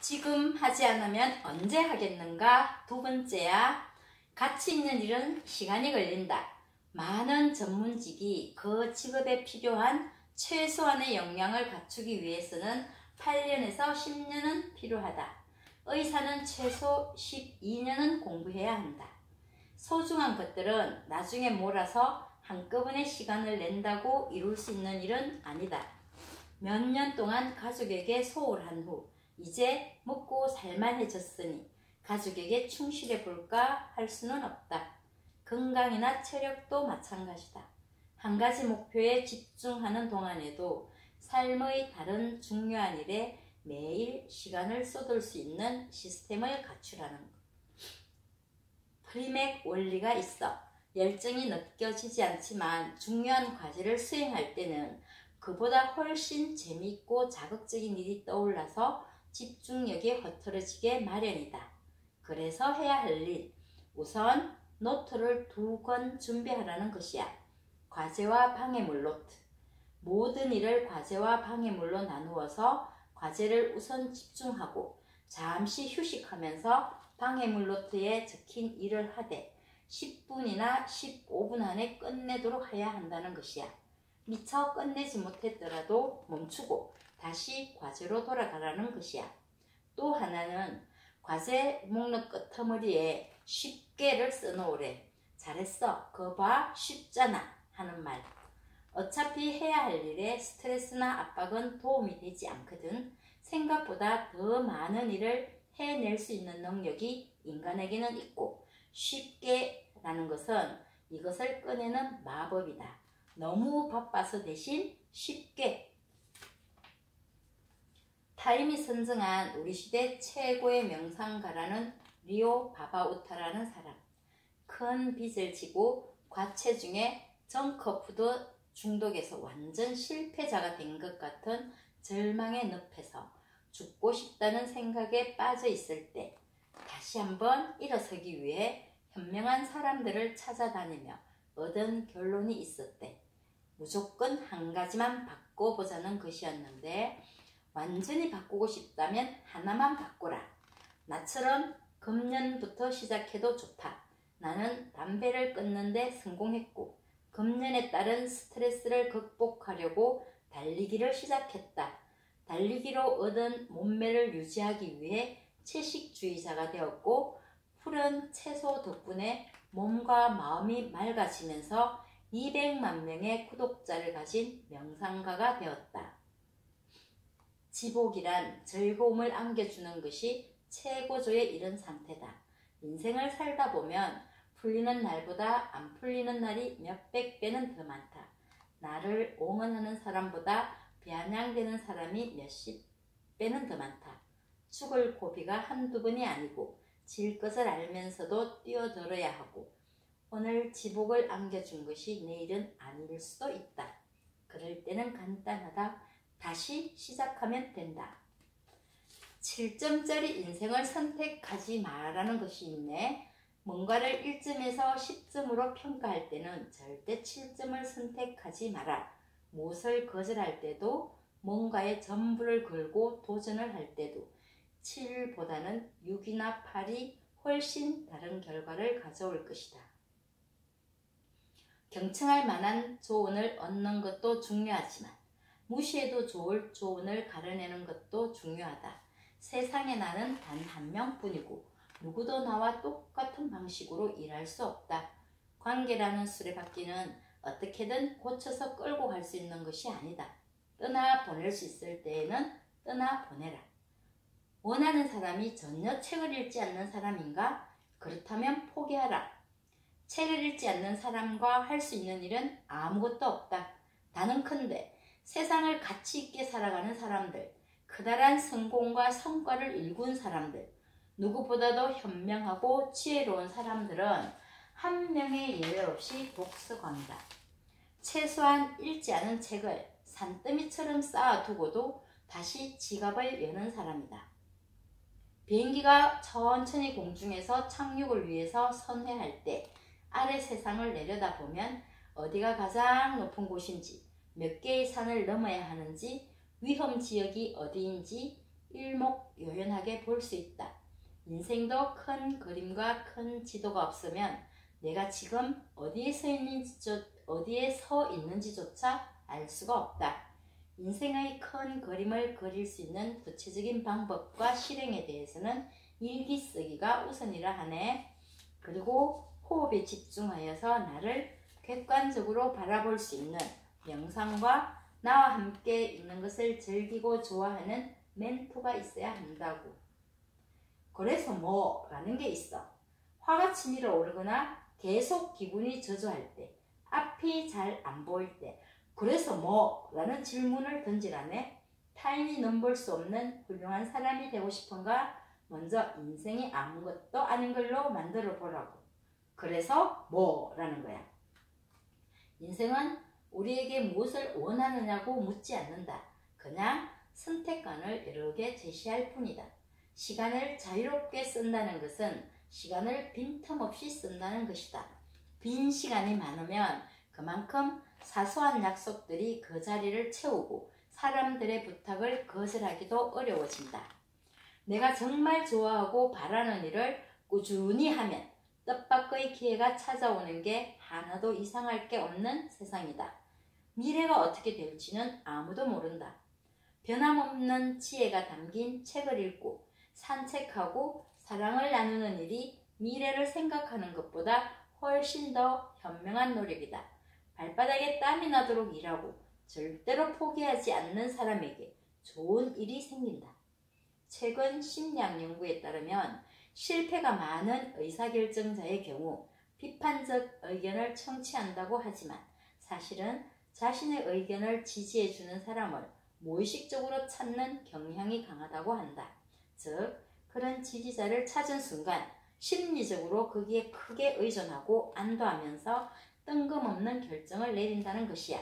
지금 하지 않으면 언제 하겠는가? 두 번째야, 가치 있는 일은 시간이 걸린다. 많은 전문직이 그 직업에 필요한 최소한의 역량을 갖추기 위해서는 8년에서 10년은 필요하다. 의사는 최소 12년은 공부해야 한다. 소중한 것들은 나중에 몰아서 한꺼번에 시간을 낸다고 이룰 수 있는 일은 아니다. 몇 년 동안 가족에게 소홀한 후 이제 먹고 살만해졌으니 가족에게 충실해 볼까 할 수는 없다. 건강이나 체력도 마찬가지다. 한 가지 목표에 집중하는 동안에도 삶의 다른 중요한 일에 매일 시간을 쏟을 수 있는 시스템을 갖추라는 것. 프리맥 원리가 있어. 열정이 느껴지지 않지만 중요한 과제를 수행할 때는 그보다 훨씬 재미있고 자극적인 일이 떠올라서 집중력이 흐트러지게 마련이다. 그래서 해야 할 일, 우선 노트를 2권 준비하라는 것이야. 과제와 방해물 노트. 모든 일을 과제와 방해물로 나누어서 과제를 우선 집중하고 잠시 휴식하면서 방해물 노트에 적힌 일을 하되 10분이나 15분 안에 끝내도록 해야 한다는 것이야. 미처 끝내지 못했더라도 멈추고 다시 과제로 돌아가라는 것이야. 또 하나는 과제 목록 끝머리에 쉽게를 써놓으래. 잘했어, 그거 봐, 쉽잖아 하는 말. 어차피 해야 할 일에 스트레스나 압박은 도움이 되지 않거든. 생각보다 더 많은 일을 해낼 수 있는 능력이 인간에게는 있고, 쉽게라는 것은 이것을 꺼내는 마법이다. 너무 바빠서 대신 쉽게. 타임이 선정한 우리 시대 최고의 명상가라는 리오 바바우타라는 사람. 큰 빚을 지고 과체중에 정크푸드 중독에서 완전 실패자가 된 것 같은 절망의 늪에서 죽고 싶다는 생각에 빠져 있을 때 다시 한번 일어서기 위해 현명한 사람들을 찾아다니며 얻은 결론이 있었대. 무조건 한 가지만 바꿔보자는 것이었는데, 완전히 바꾸고 싶다면 하나만 바꾸라. 나처럼 금년부터 시작해도 좋다. 나는 담배를 끊는데 성공했고 금년에 따른 스트레스를 극복하려고 달리기를 시작했다. 달리기로 얻은 몸매를 유지하기 위해 채식주의자가 되었고 푸른 채소 덕분에 몸과 마음이 맑아지면서 200만 명의 구독자를 가진 명상가가 되었다. 지복이란 즐거움을 안겨주는 것이 최고조에 이른 상태다. 인생을 살다 보면 풀리는 날보다 안 풀리는 날이 몇백 배는 더 많다. 나를 옹호하는 사람보다 비아냥대는 사람이 몇십 배는 더 많다. 죽을 고비가 한두 번이 아니고 질 것을 알면서도 뛰어들어야 하고, 오늘 지복을 안겨준 것이 내일은 아닐 수도 있다. 그럴 때는 간단하다. 다시 시작하면 된다. 7점짜리 인생을 선택하지 말라는 것이 있네. 뭔가를 1점에서 10점으로 평가할 때는 절대 7점을 선택하지 마라. 무엇을 거절할 때도, 뭔가에 전부를 걸고 도전을 할 때도 7보다는 6이나 8이 훨씬 다른 결과를 가져올 것이다. 경청할 만한 조언을 얻는 것도 중요하지만 무시해도 좋을 조언을 가려내는 것도 중요하다. 세상에 나는 단 한 명뿐이고 누구도 나와 똑같은 방식으로 일할 수 없다. 관계라는 수레바퀴는 어떻게든 고쳐서 끌고 갈 수 있는 것이 아니다. 떠나보낼 수 있을 때에는 떠나보내라. 원하는 사람이 전혀 책을 읽지 않는 사람인가? 그렇다면 포기하라. 책을 읽지 않는 사람과 할 수 있는 일은 아무것도 없다. 단언컨대 세상을 가치 있게 살아가는 사람들, 커다란 성공과 성과를 일군 사람들, 누구보다도 현명하고 지혜로운 사람들은 한 명의 예외 없이 독서광이다. 최소한 읽지 않은 책을 산더미처럼 쌓아두고도 다시 지갑을 여는 사람이다. 비행기가 천천히 공중에서 착륙을 위해서 선회할 때 아래 세상을 내려다보면 어디가 가장 높은 곳인지, 몇 개의 산을 넘어야 하는지, 위험 지역이 어디인지, 일목요연하게 볼 수 있다. 인생도 큰 그림과 큰 지도가 없으면 내가 지금 어디에 서 있는지조차 알 수가 없다. 인생의 큰 그림을 그릴 수 있는 구체적인 방법과 실행에 대해서는 일기 쓰기가 우선이라 하네. 그리고 호흡에 집중하여서 나를 객관적으로 바라볼 수 있는 명상과 나와 함께 있는 것을 즐기고 좋아하는 멘토가 있어야 한다고. 그래서 뭐라는 게 있어. 화가 치밀어 오르거나 계속 기분이 저조할 때, 앞이 잘 안 보일 때, 그래서 뭐라는 질문을 던지라네. 타인이 넘볼 수 없는 훌륭한 사람이 되고 싶은가? 먼저 인생이 아무것도 아닌 걸로 만들어 보라고. 그래서 뭐라는 거야. 인생은 우리에게 무엇을 원하느냐고 묻지 않는다. 그냥 선택관을 여러 개 제시할 뿐이다. 시간을 자유롭게 쓴다는 것은 시간을 빈틈없이 쓴다는 것이다. 빈 시간이 많으면 그만큼 사소한 약속들이 그 자리를 채우고 사람들의 부탁을 거절하기도 어려워진다. 내가 정말 좋아하고 바라는 일을 꾸준히 하면 뜻밖의 기회가 찾아오는 게 하나도 이상할 게 없는 세상이다. 미래가 어떻게 될지는 아무도 모른다. 변함없는 지혜가 담긴 책을 읽고 산책하고 사랑을 나누는 일이 미래를 생각하는 것보다 훨씬 더 현명한 노력이다. 발바닥에 땀이 나도록 일하고 절대로 포기하지 않는 사람에게 좋은 일이 생긴다. 최근 심리학 연구에 따르면 실패가 많은 의사결정자의 경우 비판적 의견을 청취한다고 하지만 사실은 자신의 의견을 지지해주는 사람을 무의식적으로 찾는 경향이 강하다고 한다. 즉, 그런 지지자를 찾은 순간 심리적으로 거기에 크게 의존하고 안도하면서 뜬금없는 결정을 내린다는 것이야.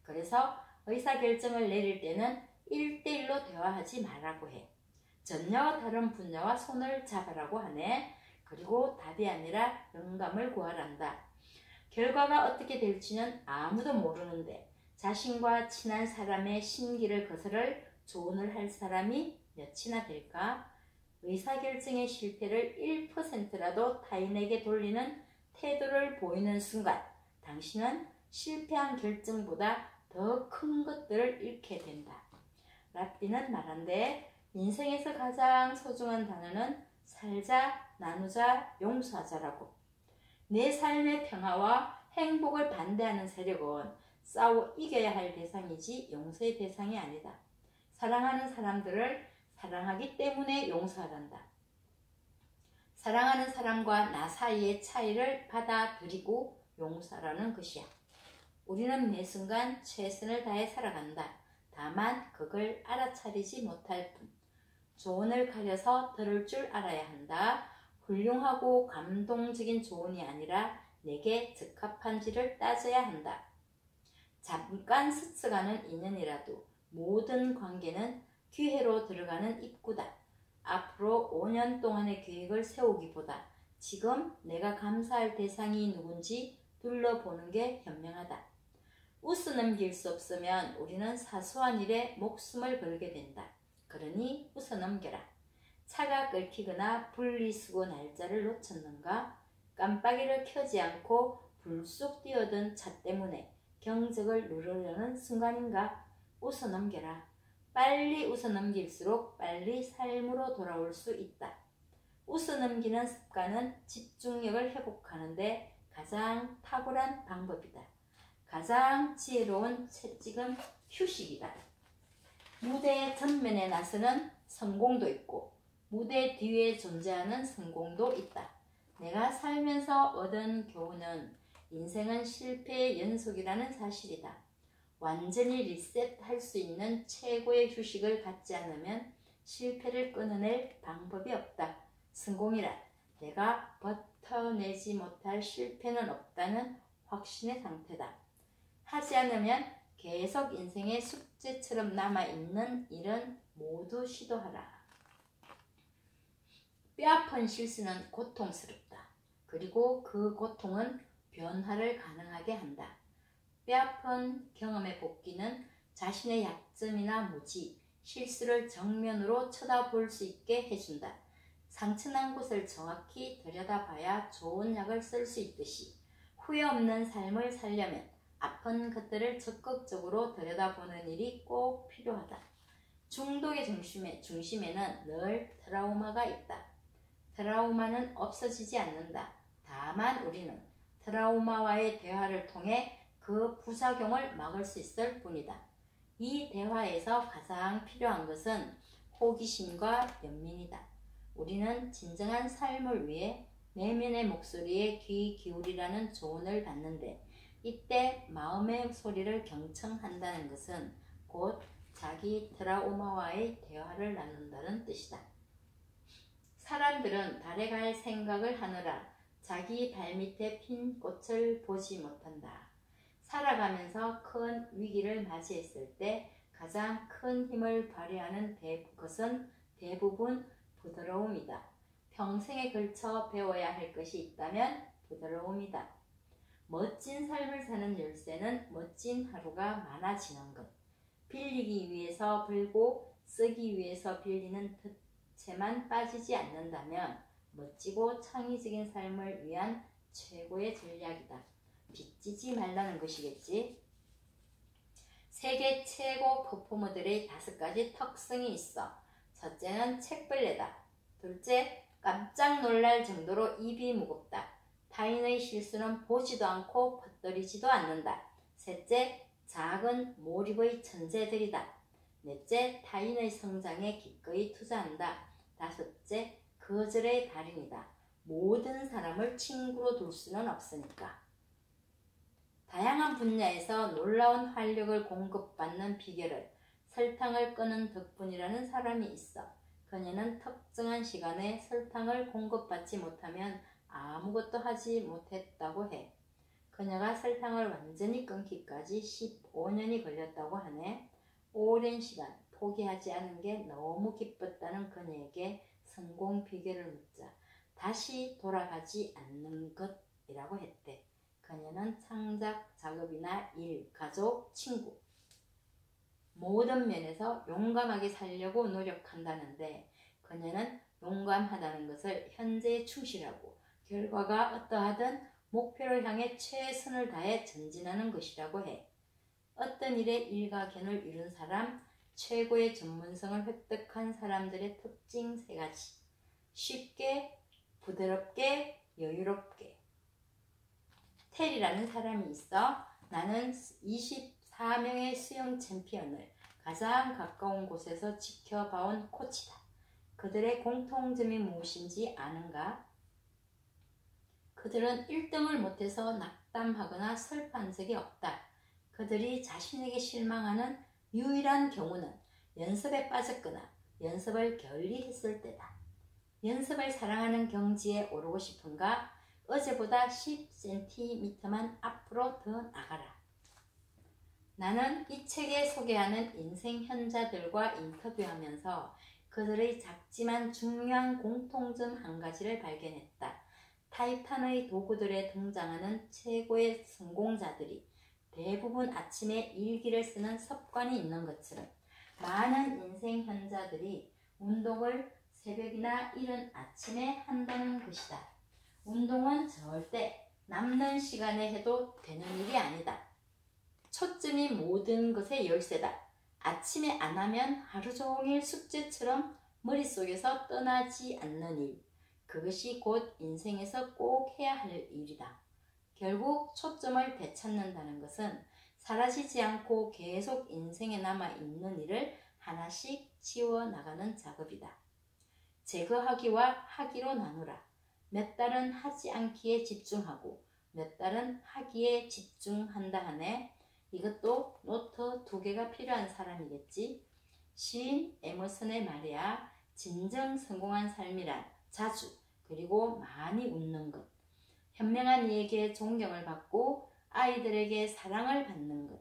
그래서 의사결정을 내릴 때는 1대1로 대화하지 말라고 해. 전혀 다른 분야와 손을 잡으라고 하네. 그리고 답이 아니라 영감을 구하란다. 결과가 어떻게 될지는 아무도 모르는데 자신과 친한 사람의 심기를 거스를 조언을 할 사람이 몇이나 될까? 의사결정의 실패를 1%라도 타인에게 돌리는 태도를 보이는 순간 당신은 실패한 결정보다 더 큰 것들을 잃게 된다. 라삐는 말한대. 인생에서 가장 소중한 단어는 살자, 나누자, 용서하자라고. 내 삶의 평화와 행복을 반대하는 세력은 싸워 이겨야 할 대상이지 용서의 대상이 아니다. 사랑하는 사람들을 사랑하기 때문에 용서하란다. 사랑하는 사람과 나 사이의 차이를 받아들이고 용서하라는 것이야. 우리는 매 순간 최선을 다해 살아간다. 다만 그걸 알아차리지 못할 뿐. 조언을 가려서 들을 줄 알아야 한다. 훌륭하고 감동적인 조언이 아니라 내게 적합한지를 따져야 한다. 잠깐 스쳐가는 인연이라도 모든 관계는 기회로 들어가는 입구다. 앞으로 5년 동안의 계획을 세우기보다 지금 내가 감사할 대상이 누군지 둘러보는 게 현명하다. 웃어넘길 수 없으면 우리는 사소한 일에 목숨을 걸게 된다. 그러니 웃어넘겨라. 차가 끓기거나 분리수거 날짜를 놓쳤는가? 깜빡이를 켜지 않고 불쑥 뛰어든 차 때문에 경적을 누르려는 순간인가? 웃어넘겨라. 빨리 웃어넘길수록 빨리 삶으로 돌아올 수 있다. 웃어넘기는 습관은 집중력을 회복하는데 가장 탁월한 방법이다. 가장 지혜로운 채찍은 휴식이다. 무대 전면에 나서는 성공도 있고 무대 뒤에 존재하는 성공도 있다. 내가 살면서 얻은 교훈은 인생은 실패의 연속이라는 사실이다. 완전히 리셋할 수 있는 최고의 휴식을 갖지 않으면 실패를 끊어낼 방법이 없다. 성공이란 내가 버텨내지 못할 실패는 없다는 확신의 상태다. 하지 않으면 계속 인생의 숙제처럼 남아있는 일은 모두 시도하라. 뼈아픈 실수는 고통스럽다. 그리고 그 고통은 변화를 가능하게 한다. 뼈아픈 경험의 복귀는 자신의 약점이나 무지, 실수를 정면으로 쳐다볼 수 있게 해준다. 상처난 곳을 정확히 들여다봐야 좋은 약을 쓸 수 있듯이 후회 없는 삶을 살려면 아픈 것들을 적극적으로 들여다보는 일이 꼭 필요하다. 중독의 중심에는 늘 트라우마가 있다. 트라우마는 없어지지 않는다. 다만 우리는 트라우마와의 대화를 통해 그 부작용을 막을 수 있을 뿐이다. 이 대화에서 가장 필요한 것은 호기심과 연민이다. 우리는 진정한 삶을 위해 내면의 목소리에 귀 기울이라는 조언을 받는데, 이때 마음의 소리를 경청한다는 것은 곧 자기 트라우마와의 대화를 나눈다는 뜻이다. 사람들은 달에 갈 생각을 하느라 자기 발밑에 핀 꽃을 보지 못한다. 살아가면서 큰 위기를 맞이했을 때 가장 큰 힘을 발휘하는 것은 대부분 부드러움이다. 평생에 걸쳐 배워야 할 것이 있다면 부드러움이다. 멋진 삶을 사는 열쇠는 멋진 하루가 많아지는 것. 빌리기 위해서 벌고 쓰기 위해서 빌리는 덫에만 빠지지 않는다면 멋지고 창의적인 삶을 위한 최고의 전략이다. 빚지지 말라는 것이겠지. 세계 최고 퍼포머들의 5가지 특성이 있어. 첫째는 책벌레다. 둘째, 깜짝 놀랄 정도로 입이 무겁다. 타인의 실수는 보지도 않고 퍼뜨리지도 않는다. 셋째, 작은 몰입의 천재들이다. 넷째, 타인의 성장에 기꺼이 투자한다. 다섯째, 거절의 달인이다. 모든 사람을 친구로 둘 수는 없으니까. 다양한 분야에서 놀라운 활력을 공급받는 비결을 설탕을 끄는 덕분이라는 사람이 있어. 그녀는 특정한 시간에 설탕을 공급받지 못하면 아무것도 하지 못했다고 해. 그녀가 설탕을 완전히 끊기까지 15년이 걸렸다고 하네. 오랜 시간 포기하지 않은 게 너무 기뻤다는 그녀에게 성공 비결을 묻자 다시 돌아가지 않는 것이라고 했대. 그녀는 창작 작업이나 일, 가족, 친구 모든 면에서 용감하게 살려고 노력한다는데, 그녀는 용감하다는 것을 현재에 충실하고 결과가 어떠하든 목표를 향해 최선을 다해 전진하는 것이라고 해. 어떤 일에 일가견을 이룬 사람, 최고의 전문성을 획득한 사람들의 특징 3가지. 쉽게, 부드럽게, 여유롭게. 텔이라는 사람이 있어. 나는 24명의 수영 챔피언을 가장 가까운 곳에서 지켜봐온 코치다. 그들의 공통점이 무엇인지 아는가? 그들은 1등을 못해서 낙담하거나 슬퍼한 적이 없다. 그들이 자신에게 실망하는 유일한 경우는 연습에 빠졌거나 연습을 게을리했을 때다. 연습을 사랑하는 경지에 오르고 싶은가? 어제보다 10cm만 앞으로 더 나가라. 나는 이 책에 소개하는 인생 현자들과 인터뷰하면서 그들의 작지만 중요한 공통점 한 가지를 발견했다. 타이탄의 도구들에 등장하는 최고의 성공자들이 대부분 아침에 일기를 쓰는 습관이 있는 것처럼 많은 인생 현자들이 운동을 새벽이나 이른 아침에 한다는 것이다. 운동은 절대 남는 시간에 해도 되는 일이 아니다. 초점이 모든 것의 열쇠다. 아침에 안 하면 하루 종일 숙제처럼 머릿속에서 떠나지 않는 일. 그것이 곧 인생에서 꼭 해야 할 일이다. 결국 초점을 되찾는다는 것은 사라지지 않고 계속 인생에 남아있는 일을 하나씩 치워나가는 작업이다. 제거하기와 하기로 나누라. 몇 달은 하지 않기에 집중하고 몇 달은 하기에 집중한다 하네. 이것도 노트 2개가 필요한 사람이겠지. 시인 에머슨의 말이야. 진정 성공한 삶이란 자주 그리고 많이 웃는 것, 현명한 이에게 존경을 받고 아이들에게 사랑을 받는 것,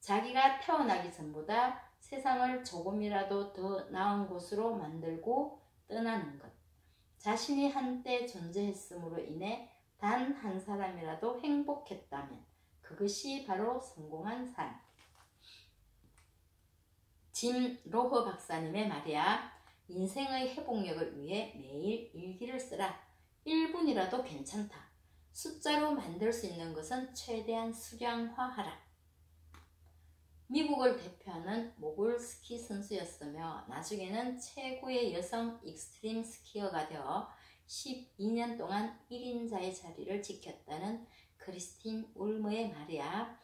자기가 태어나기 전보다 세상을 조금이라도 더 나은 곳으로 만들고 떠나는 것, 자신이 한때 존재했음으로 인해 단 한 사람이라도 행복했다면 그것이 바로 성공한 삶. 짐 로허 박사님의 말이야. 인생의 회복력을 위해 매일 일기를 쓰라. 1분이라도 괜찮다. 숫자로 만들 수 있는 것은 최대한 수량화하라. 미국을 대표하는 모골 스키 선수였으며 나중에는 최고의 여성 익스트림 스키어가 되어 12년 동안 1인자의 자리를 지켰다는 크리스틴 울머의 말이야.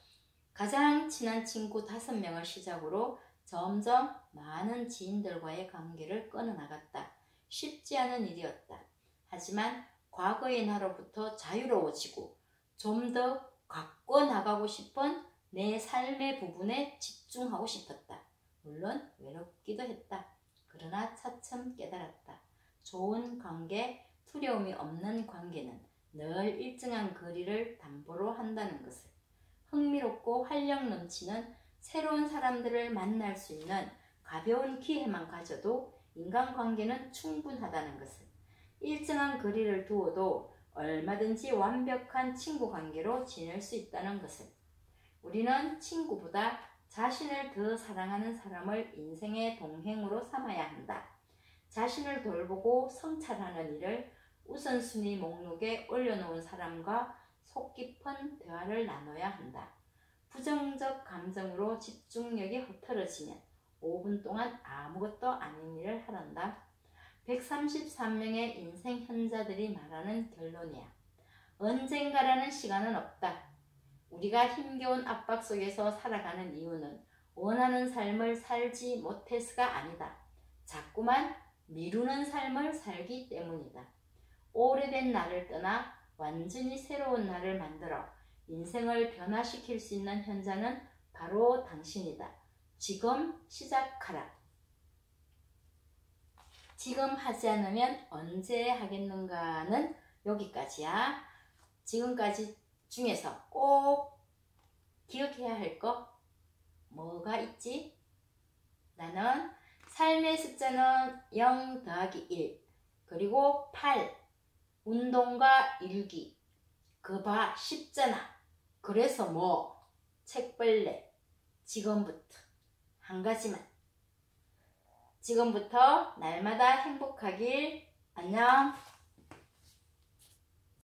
가장 친한 친구 5명을 시작으로 점점 많은 지인들과의 관계를 끊어나갔다. 쉽지 않은 일이었다. 하지만 과거의 나로부터 자유로워지고 좀 더 갖고 나가고 싶은 내 삶의 부분에 집중하고 싶었다. 물론 외롭기도 했다. 그러나 차츰 깨달았다. 좋은 관계, 두려움이 없는 관계는 늘 일정한 거리를 담보로 한다는 것을. 흥미롭고 활력 넘치는 새로운 사람들을 만날 수 있는 가벼운 기회만 가져도 인간관계는 충분하다는 것을. 일정한 거리를 두어도 얼마든지 완벽한 친구관계로 지낼 수 있다는 것을. 우리는 친구보다 자신을 더 사랑하는 사람을 인생의 동행으로 삼아야 한다. 자신을 돌보고 성찰하는 일을 우선순위 목록에 올려놓은 사람과 속 깊은 대화를 나눠야 한다. 부정적 감정으로 집중력이 흐트러지면 5분 동안 아무것도 아닌 일을 하란다. 133명의 인생 현자들이 말하는 결론이야. 언젠가라는 시간은 없다. 우리가 힘겨운 압박 속에서 살아가는 이유는 원하는 삶을 살지 못해서가 아니다. 자꾸만 미루는 삶을 살기 때문이다. 오래된 나를 떠나 완전히 새로운 나를 만들어 인생을 변화시킬 수 있는 현자는 바로 당신이다. 지금 시작하라. 지금 하지 않으면 언제 하겠는가는 여기까지야. 지금까지 중에서 꼭 기억해야 할 거 뭐가 있지? 나는 삶의 숫자는 0 더하기 1 그리고 8 운동과 일기 그 봐 쉽잖아. 그래서 뭐 책벌레 지금부터 한 가지만 지금부터 날마다 행복하길. 안녕.